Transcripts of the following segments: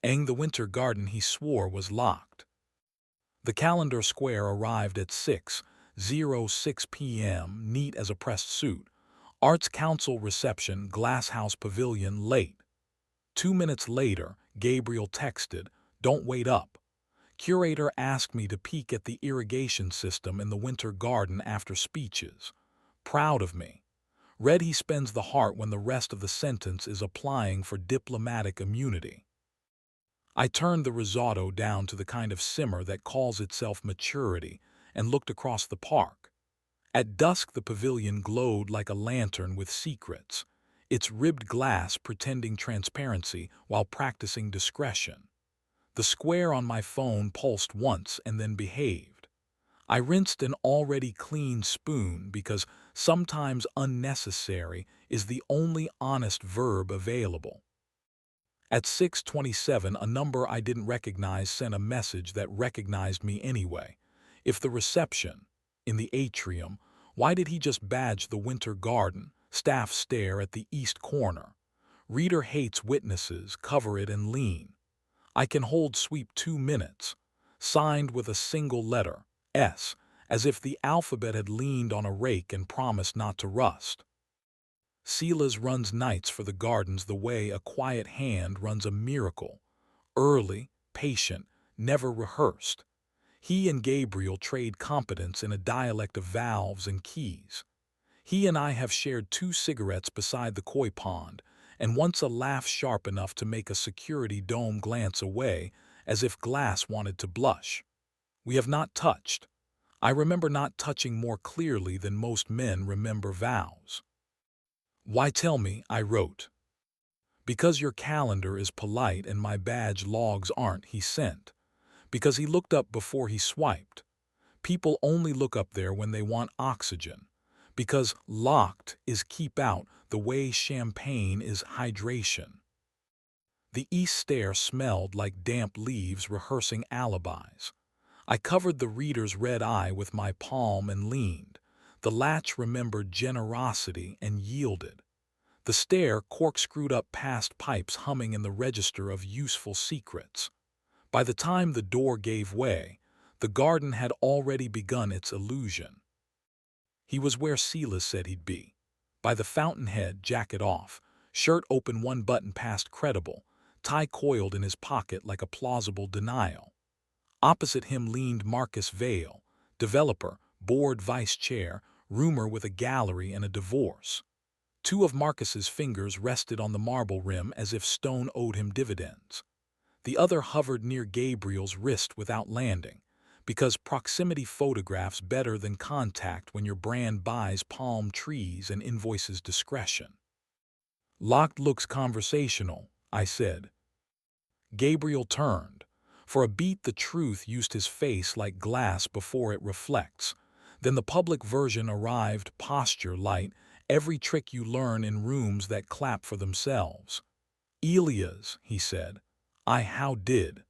The winter garden he swore was locked. The calendar square arrived at 6:06 p.m., neat as a pressed suit. Arts Council reception, Glass House Pavilion, late. 2 minutes later, Gabriel texted, "Don't wait up." Curator asked me to peek at the irrigation system in the winter garden after speeches. Proud of me. Read he spends the heart when the rest of the sentence is applying for diplomatic immunity. I turned the risotto down to the kind of simmer that calls itself maturity and looked across the park. At dusk the pavilion glowed like a lantern with secrets, its ribbed glass pretending transparency while practicing discretion. The square on my phone pulsed once and then behaved. I rinsed an already clean spoon because sometimes unnecessary is the only honest verb available. At 6:27, a number I didn't recognize sent a message that recognized me anyway. If the reception, in the atrium, why did he just badge the winter garden? Staff stare at the east corner. Reader hates witnesses, cover it and lean. I can hold sweep 2 minutes. Signed with a single letter, S, as if the alphabet had leaned on a rake and promised not to rust. Silas runs nights for the gardens the way a quiet hand runs a miracle. Early, patient, never rehearsed. He and Gabriel trade competence in a dialect of valves and keys. He and I have shared 2 cigarettes beside the koi pond, and once a laugh sharp enough to make a security dome glance away, as if Glass wanted to blush. We have not touched. I remember not touching more clearly than most men remember vows. "Why tell me?" I wrote. "Because your calendar is polite and my badge logs aren't," he sent. Because he looked up before he swiped. People only look up there when they want oxygen. Because locked is keep out the way champagne is hydration. The east stair smelled like damp leaves rehearsing alibis. I covered the reader's red eye with my palm and leaned. The latch remembered generosity and yielded. The stair corkscrewed up past pipes humming in the register of useful secrets. By the time the door gave way, the garden had already begun its illusion. He was where Silas said he'd be. By the fountainhead, jacket off, shirt open 1 button past credible, tie coiled in his pocket like a plausible denial. Opposite him leaned Marcus Vale, developer, board vice chair, rumor with a gallery and a divorce. 2 of Marcus's fingers rested on the marble rim as if stone owed him dividends. The other hovered near Gabriel's wrist without landing, because proximity photographs better than contact when your brand buys palm trees and invoices discretion. "Locked looks conversational," I said. Gabriel turned. For a beat the truth used his face like glass before it reflects. Then the public version arrived, posture light, every trick you learn in rooms that clap for themselves. "Elias," he said. How did?"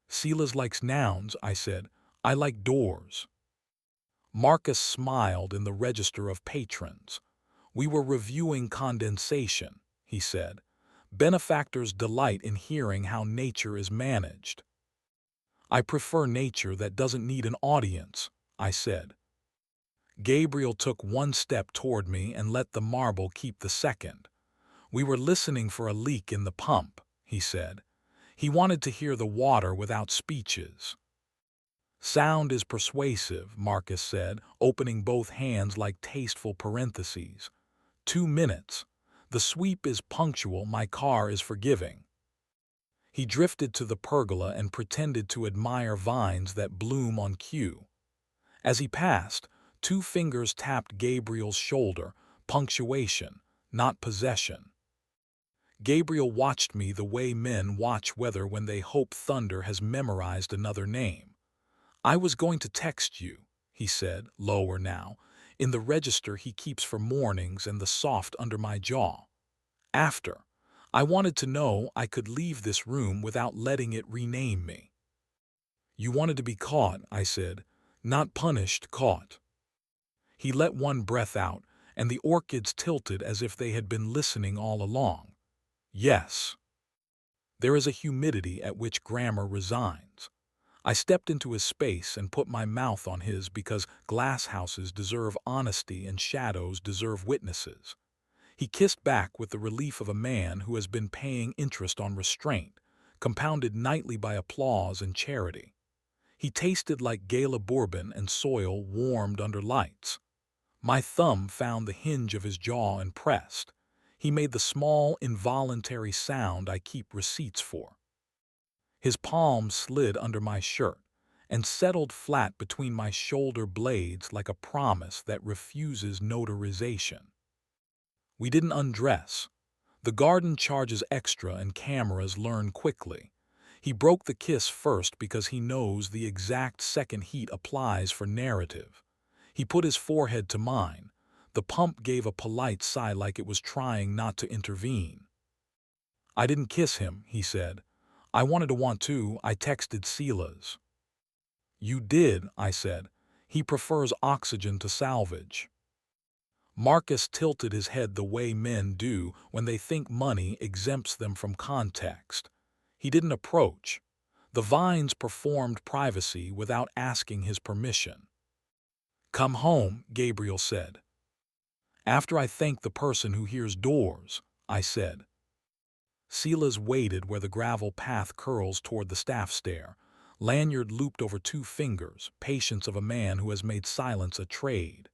"Silas likes nouns," I said. "I like doors." Marcus smiled in the register of patrons. "We were reviewing condensation," he said. "Benefactors delight in hearing how nature is managed." "I prefer nature that doesn't need an audience," I said. Gabriel took 1 step toward me and let the marble keep the second. "We were listening for a leak in the pump," he said. He wanted to hear the water without speeches. "Sound is persuasive," Marcus said, opening both hands like tasteful parentheses. 2 minutes. The sweep is punctual, my car is forgiving. He drifted to the pergola and pretended to admire vines that bloom on cue. As he passed, 2 fingers tapped Gabriel's shoulder, punctuation, not possession. Gabriel watched me the way men watch weather when they hope thunder has memorized another name. "I was going to text you," he said, lower now, in the register he keeps for mornings and the soft under my jaw. "After. I wanted to know I could leave this room without letting it rename me." "You wanted to be caught," I said. "Not punished, caught." He let one breath out, and the orchids tilted as if they had been listening all along. "Yes." There is a humidity at which grammar resigns. I stepped into his space and put my mouth on his because glass houses deserve honesty and shadows deserve witnesses. He kissed back with the relief of a man who has been paying interest on restraint, compounded nightly by applause and charity. He tasted like gala bourbon and soil warmed under lights. My thumb found the hinge of his jaw and pressed. He made the small, involuntary sound I keep receipts for. His palm slid under my shirt and settled flat between my shoulder blades like a promise that refuses notarization. We didn't undress. The garden charges extra and cameras learn quickly. He broke the kiss first because he knows the exact second heat applies for narrative. He put his forehead to mine. The pump gave a polite sigh like it was trying not to intervene. "I didn't kiss him," he said. "I wanted to want to. I texted Silas." "You did," I said. "He prefers oxygen to salvage." Marcus tilted his head the way men do when they think money exempts them from context. He didn't approach. The vines performed privacy without asking his permission. "Come home," Gabriel said. "After I thank the person who hears doors," I said. Silas waited where the gravel path curls toward the staff stair, lanyard looped over 2 fingers, patience of a man who has made silence a trade.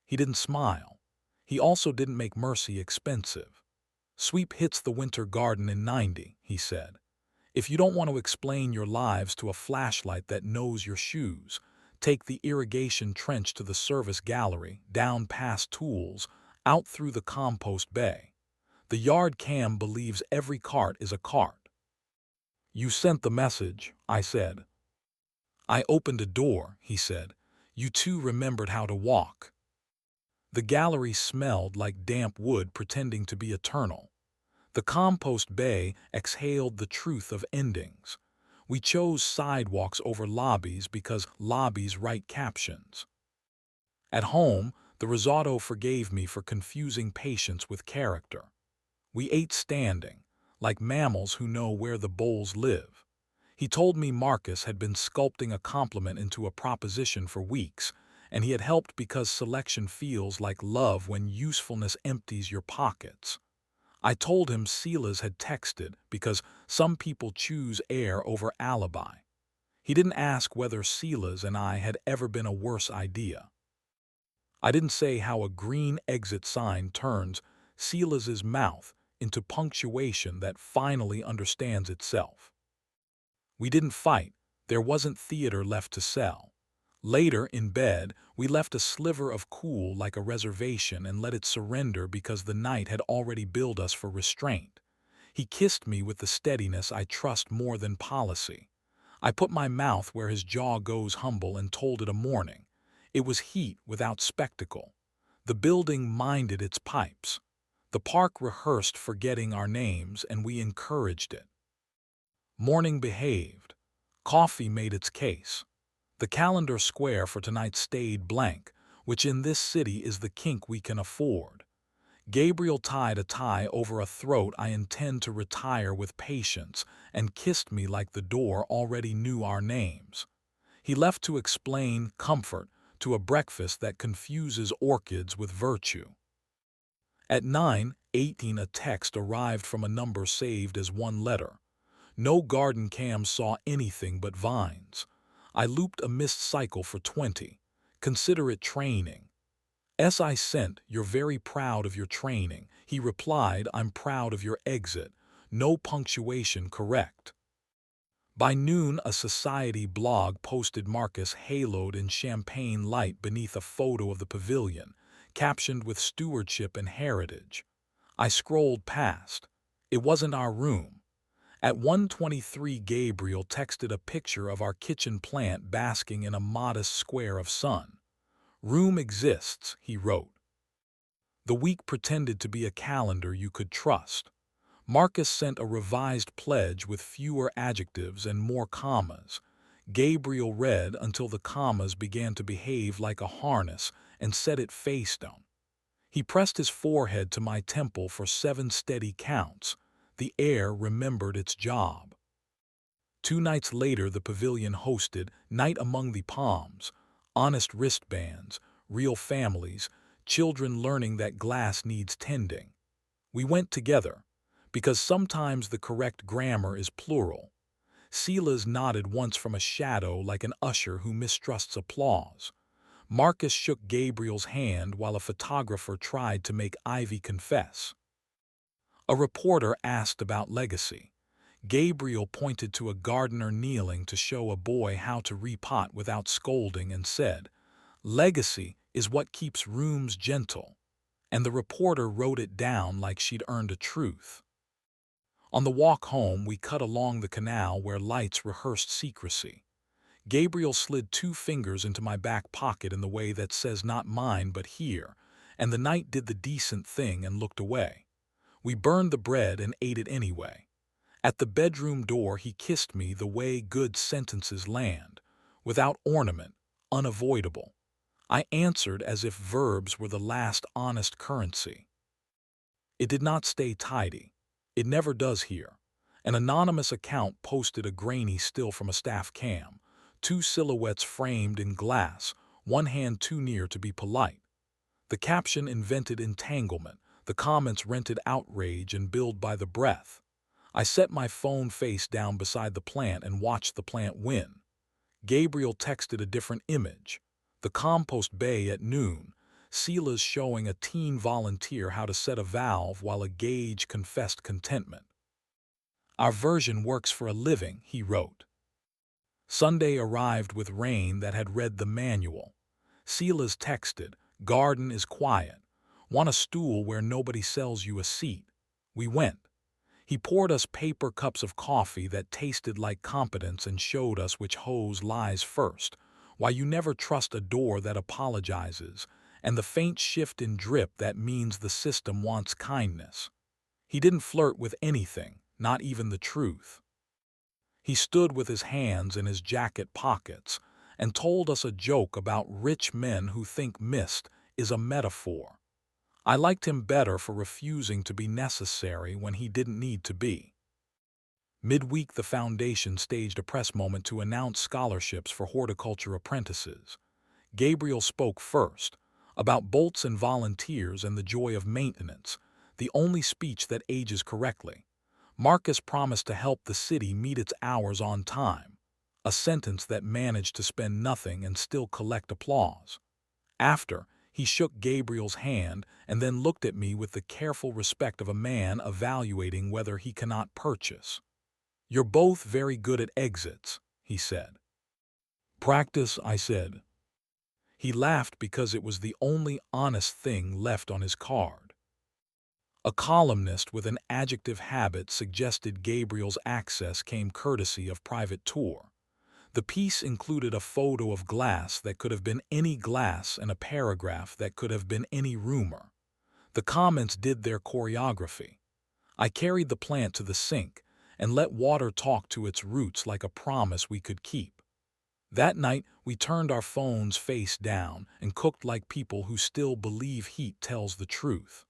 He didn't smile. He also didn't make mercy expensive. "Sweep hits the winter garden in 90, he said. "If you don't want to explain your lives to a flashlight that knows your shoes, take the irrigation trench to the service gallery, down past tools, out through the compost bay. The yard cam believes every cart is a cart." "You sent the message," I said. "I opened a door," he said. "You two remembered how to walk." The gallery smelled like damp wood pretending to be eternal. The compost bay exhaled the truth of endings. We chose sidewalks over lobbies because lobbies write captions. At home, the risotto forgave me for confusing patience with character. We ate standing, like mammals who know where the bowls live. He told me Marcus had been sculpting a compliment into a proposition for weeks, and he had helped because selection feels like love when usefulness empties your pockets. I told him Silas had texted because some people choose air over alibi. He didn't ask whether Silas and I had ever been a worse idea. I didn't say how a green exit sign turns Silas's mouth into punctuation that finally understands itself. We didn't fight. There wasn't theater left to sell. Later, in bed, we left a sliver of cool like a reservation and let it surrender because the night had already billed us for restraint. He kissed me with the steadiness I trust more than policy. I put my mouth where his jaw goes humble and told it a morning. It was heat without spectacle. The building minded its pipes. The park rehearsed forgetting our names, and we encouraged it. Morning behaved. Coffee made its case. The calendar square for tonight stayed blank, which in this city is the kink we can afford. Gabriel tied a tie over a throat I intend to retire with patience and kissed me like the door already knew our names. He left to explain comfort to a breakfast that confuses orchids with virtue. At 9:18 a text arrived from a number saved as one letter. No garden cam saw anything but vines. I looped a missed cycle for 20. Consider it training. "I sent, you're very proud of your training." He replied, "I'm proud of your exit." No punctuation correct. By noon, a society blog posted Marcus haloed in champagne light beneath a photo of the pavilion, captioned with stewardship and heritage. I scrolled past. It wasn't our room. At 1:23, Gabriel texted a picture of our kitchen plant basking in a modest square of sun. "Room exists," he wrote. The week pretended to be a calendar you could trust. Marcus sent a revised pledge with fewer adjectives and more commas. Gabriel read until the commas began to behave like a harness and set it face down. He pressed his forehead to my temple for 7 steady counts. The air remembered its job. 2 nights later, the pavilion hosted Night Among the Palms, honest wristbands, real families, children learning that glass needs tending. We went together, because sometimes the correct grammar is plural. Silas nodded once from a shadow like an usher who mistrusts applause. Marcus shook Gabriel's hand while a photographer tried to make Ivy confess. A reporter asked about legacy. Gabriel pointed to a gardener kneeling to show a boy how to repot without scolding and said, "Legacy is what keeps rooms gentle." And the reporter wrote it down like she'd earned a truth. On the walk home, we cut along the canal where lights rehearsed secrecy. Gabriel slid 2 fingers into my back pocket in the way that says not mine but here, and the night did the decent thing and looked away. We burned the bread and ate it anyway. At the bedroom door he kissed me the way good sentences land, without ornament, unavoidable. I answered as if verbs were the last honest currency. It did not stay tidy. It never does here. An anonymous account posted a grainy still from a staff cam, 2 silhouettes framed in glass, one hand too near to be polite. The caption invented entanglement, the comments rented outrage and billed by the breath. I set my phone face down beside the plant and watched the plant win. Gabriel texted a different image. The compost bay at noon, Silas showing a teen volunteer how to set a valve while a gauge confessed contentment. "Our version works for a living," he wrote. Sunday arrived with rain that had read the manual. Silas texted, "Garden is quiet. Want a stool where nobody sells you a seat?" We went. He poured us paper cups of coffee that tasted like competence and showed us which hose lies first, why you never trust a door that apologizes, and the faint shift in drip that means the system wants kindness. He didn't flirt with anything, not even the truth. He stood with his hands in his jacket pockets and told us a joke about rich men who think mist is a metaphor. I liked him better for refusing to be necessary when he didn't need to be. Midweek, the foundation staged a press moment to announce scholarships for horticulture apprentices. Gabriel spoke first, about bolts and volunteers and the joy of maintenance, the only speech that ages correctly. Marcus promised to help the city meet its hours on time, a sentence that managed to spend nothing and still collect applause. After, he shook Gabriel's hand and then looked at me with the careful respect of a man evaluating whether he cannot purchase. "You're both very good at exits," he said. "Practice," I said. He laughed because it was the only honest thing left on his card. A columnist with an adjective habit suggested Gabriel's access came courtesy of private tour. The piece included a photo of glass that could have been any glass and a paragraph that could have been any rumor. The comments did their choreography. I carried the plant to the sink and let water talk to its roots like a promise we could keep. That night, we turned our phones face down and cooked like people who still believe heat tells the truth.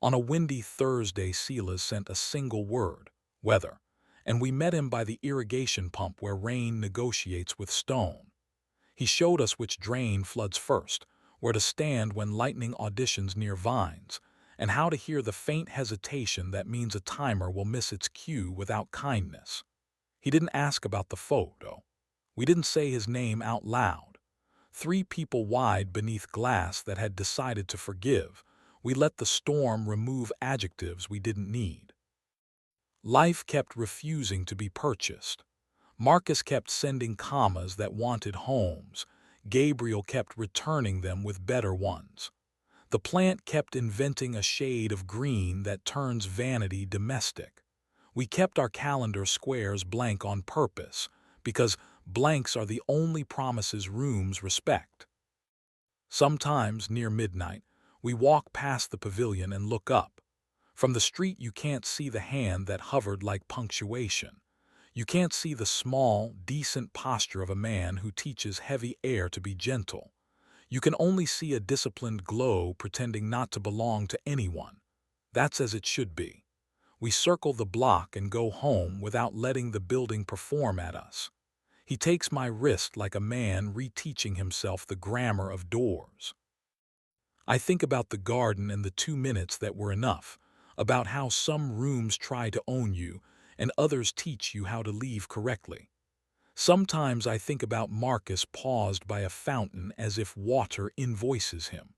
On a windy Thursday, Silas sent a single word, weather, and we met him by the irrigation pump where rain negotiates with stone. He showed us which drain floods first, where to stand when lightning auditions near vines, and how to hear the faint hesitation that means a timer will miss its cue without kindness. He didn't ask about the photo. We didn't say his name out loud. 3 people wide beneath glass that had decided to forgive, we let the storm remove adjectives we didn't need. Life kept refusing to be purchased. Marcus kept sending commas that wanted homes. Gabriel kept returning them with better ones. The plant kept inventing a shade of green that turns vanity domestic. We kept our calendar squares blank on purpose, because blanks are the only promises rooms respect. Sometimes, near midnight, we walk past the pavilion and look up. From the street you can't see the hand that hovered like punctuation. You can't see the small, decent posture of a man who teaches heavy air to be gentle. You can only see a disciplined glow pretending not to belong to anyone. That's as it should be. We circle the block and go home without letting the building perform at us. He takes my wrist like a man reteaching himself the grammar of doors. I think about the garden and the 2 minutes that were enough, about how some rooms try to own you and others teach you how to leave correctly. Sometimes I think about Marcus paused by a fountain as if water invoices him.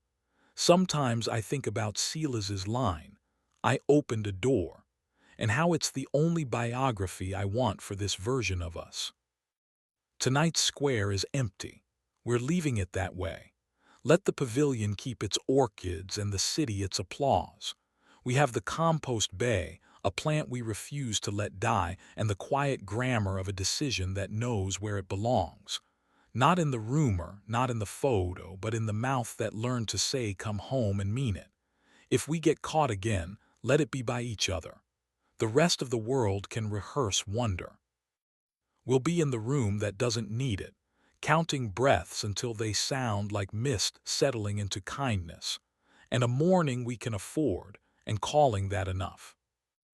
Sometimes I think about Silas's line, "I opened a door," and how it's the only biography I want for this version of us. Tonight's square is empty. We're leaving it that way. Let the pavilion keep its orchids and the city its applause. We have the compost bay, a plant we refuse to let die, and the quiet grammar of a decision that knows where it belongs. Not in the rumor, not in the photo, but in the mouth that learned to say come home and mean it. If we get caught again, let it be by each other. The rest of the world can rehearse wonder. We'll be in the room that doesn't need it, counting breaths until they sound like mist settling into kindness, and a morning we can afford, and calling that enough.